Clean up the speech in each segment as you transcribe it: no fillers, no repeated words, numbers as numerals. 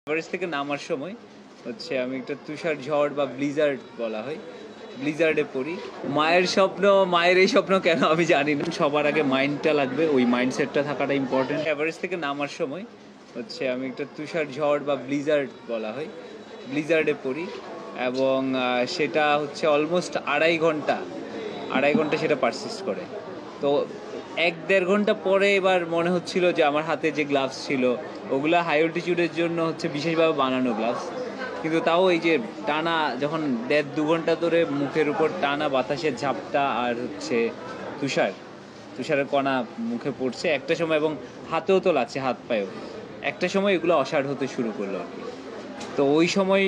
Everest থেকে নামার সময় হচ্ছে আমি একটা তুষার ঝড় বা ব্লিজার্ড বলা হয়, ব্লিজার্ডে পড়ি। মায়ের এই স্বপ্ন কেন আমি জানি না। সবার আগে মাইন্ডটা লাগবে, ওই মাইন্ডসেটটা থাকাটা ইম্পর্টেন্ট। এভারেস্ট থেকে নামার সময় হচ্ছে আমি একটা তুষার ঝড় বা ব্লিজার্ড বলা হয়, ব্লিজার্ডে পড়ি এবং সেটা হচ্ছে অলমোস্ট আড়াই ঘন্টা সেটা পারসিস্ট করে। তো 1-1.5 ঘন্টা পরে এবার মনে হচ্ছিল যে আমার হাতে যে গ্লাভস ছিল ওগুলো হাই অল্টিটিউডের জন্য হচ্ছে বিশেষভাবে বানানো গ্লাভস, কিন্তু তাও এই যে টানা যখন 1.5-2 ঘন্টা ধরে মুখের উপর টানা বাতাসের ঝাপটা আর হচ্ছে তুষারের কণা মুখে পড়ছে একটা সময়, এবং হাতেও তো লাগছে, হাত পায়েও একটা সময়, এগুলো অসাড় হতে শুরু করলো আর কি। তো ওই সময়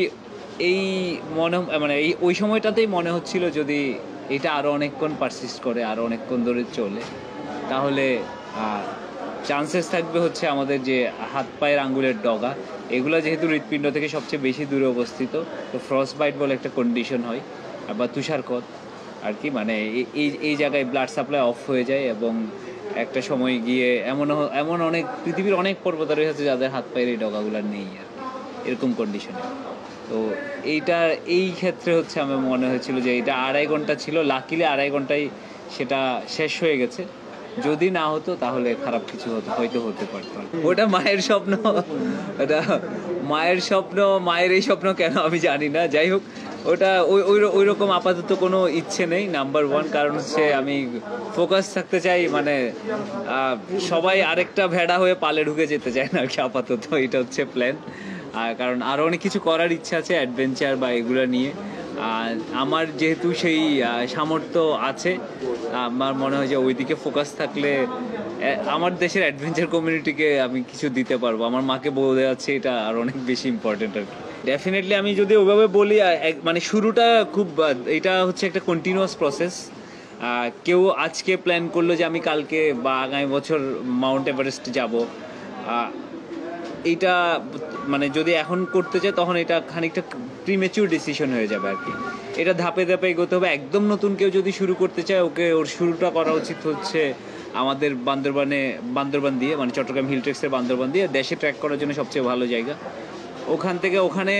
ওই সময়টাতেই মনে হচ্ছিল যদি এটা আরও অনেকক্ষণ পারসিস্ট করে, আরও অনেকক্ষণ ধরে চলে, তাহলে চান্সেস থাকবে হচ্ছে আমাদের যে হাত পায়ের আঙ্গুলের ডগা, এগুলো যেহেতু হৃৎপিণ্ড থেকে সবচেয়ে বেশি দূরে অবস্থিত, তো ফ্রস্ট বাইট বলে একটা কন্ডিশন হয় বা তুষারকত আর কি, মানে এই জায়গায় ব্লাড সাপ্লাই অফ হয়ে যায় এবং একটা সময় গিয়ে এমন অনেক পৃথিবীর অনেক পর্বতারোহী আছে যাদের হাত পায়ের এই ডগাগুলো নেই আর কি, এরকম কন্ডিশনে। তো এই ক্ষেত্রে হচ্ছে আমার মনে হয়েছিল যে এটা 2.5 ঘন্টা ছিল, লাকিলি 2.5 ঘন্টায় সেটা শেষ হয়ে গেছে। যদি না হতো তাহলে খারাপ কিছু হয়তো হতে পারতো। ওটা মায়ের স্বপ্ন, ওটা মায়ের এই স্বপ্ন কেন আমি জানি না। যাই হোক, ওটা ওই রকম আপাতত কোনো ইচ্ছে নেই। নাম্বার 1 কারণ হচ্ছে আমি ফোকাস থাকতে চাই, মানে সবাই আরেকটা ভেড়া হয়ে পালে ঢুকে যেতে চায় না আর কি, আপাতত এটা হচ্ছে প্ল্যান। কারণ আরও অনেক কিছু করার ইচ্ছা আছে, অ্যাডভেঞ্চার বা এগুলো নিয়ে। আমার যেহেতু সেই সামর্থ্য আছে, আমার মনে হয় যে ওইদিকে ফোকাস থাকলে আমার দেশের অ্যাডভেঞ্চার কমিউনিটিকে আমি কিছু দিতে পারবো। আমার মাকে বলে যাচ্ছে এটা আর অনেক বেশি ইম্পর্টেন্ট আর কি। ডেফিনেটলি আমি যদি ওইভাবে বলি, মানে শুরুটা খুব, এটা হচ্ছে একটা কন্টিনিউয়াস প্রসেস। কেউ আজকে প্ল্যান করলো যে আমি কালকে বা আগামী বছর মাউন্ট এভারেস্ট যাব, এইটা মানে যদি এখন করতে চায় তখন এটা খানিকটা প্রিমেচিউর ডিসিশন হয়ে যাবে আর কি। এটা ধাপে ধাপে এগোতে হবে। একদম নতুন কেউ যদি শুরু করতে চায়, ওর শুরুটা করা উচিত হচ্ছে আমাদের বান্দরবান দিয়ে, মানে চট্টগ্রাম হিল ট্রেক্সের বান্দরবান দিয়ে। দেশে ট্র্যাক করার জন্য সবচেয়ে ভালো জায়গা। ওখানে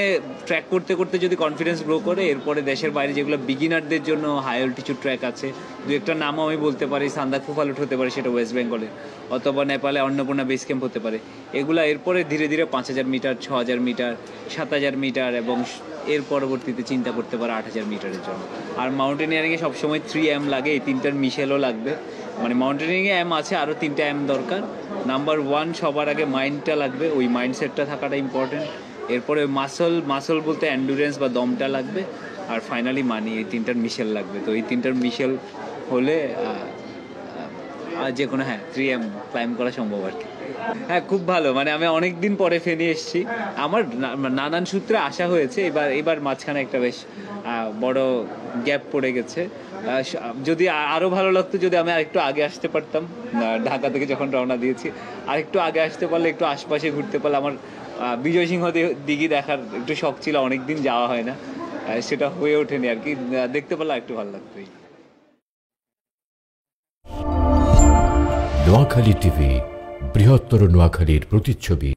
ট্র্যাক করতে করতে যদি কনফিডেন্স গ্রো করে, এরপরে দেশের বাইরে যেগুলো বিগিনারদের জন্য হাই অল্টিটিউড ট্র্যাক আছে, দু একটা নামও আমি বলতে পারি। সান্দাকফু ফালুট হতে পারে, সেটা ওয়েস্ট বেঙ্গলে, অথবা নেপালে অন্নপূর্ণা বেস ক্যাম্প হতে পারে। এগুলো এরপরে ধীরে ধীরে 5000 মিটার, 6000 মিটার, 7000 মিটার, এবং এর পরবর্তীতে চিন্তা করতে পারে 8000 মিটারের জন্য। আর মাউন্টেনিয়ারিংয়ে সবসময় 3M লাগে, এই 3টার মিশেলও লাগবে। মানে মাউন্টেনিয়ারিংয়ে M আছে, আরও 3টা M দরকার। নাম্বার 1 সবার আগে মাইন্ডটা লাগবে, ওই মাইন্ডসেটটা থাকাটা ইম্পর্টেন্ট। এরপরে মাসল বলতে এন্ডুরেন্স বা দমটা লাগবে, আর ফাইনালি মানি। এই 3টার মিশেল লাগবে। তো এই 3টার মিশেল হলে যে কোনো 3M ক্লাইম্ব করা সম্ভব আর কি। হ্যাঁ, খুব ভালো। মানে আমি অনেক দিন পরে ফেনী এসেছি, আমার নানান সূত্রে আসা হয়েছে। এবার মাঝখানে একটা বেশ বড় গ্যাপ পড়ে গেছে। যদি আরও ভালো লাগতো যদি আমি আরেকটু আগে আসতে পারতাম, ঢাকা থেকে যখন রওনা দিয়েছি আরেকটু আগে আসতে পারলে, একটু আশপাশে ঘুরতে পারলে। আমার বিজয় সিংহ দিঘি দেখার একটু শখ ছিল, অনেকদিন যাওয়া হয় না, সেটা হয়ে ওঠেনি আর কি। দেখতে পারলে একটু ভালো লাগতো। নোয়াখালী টিভি, বৃহত্তর নোয়াখালীর প্রতিচ্ছবি।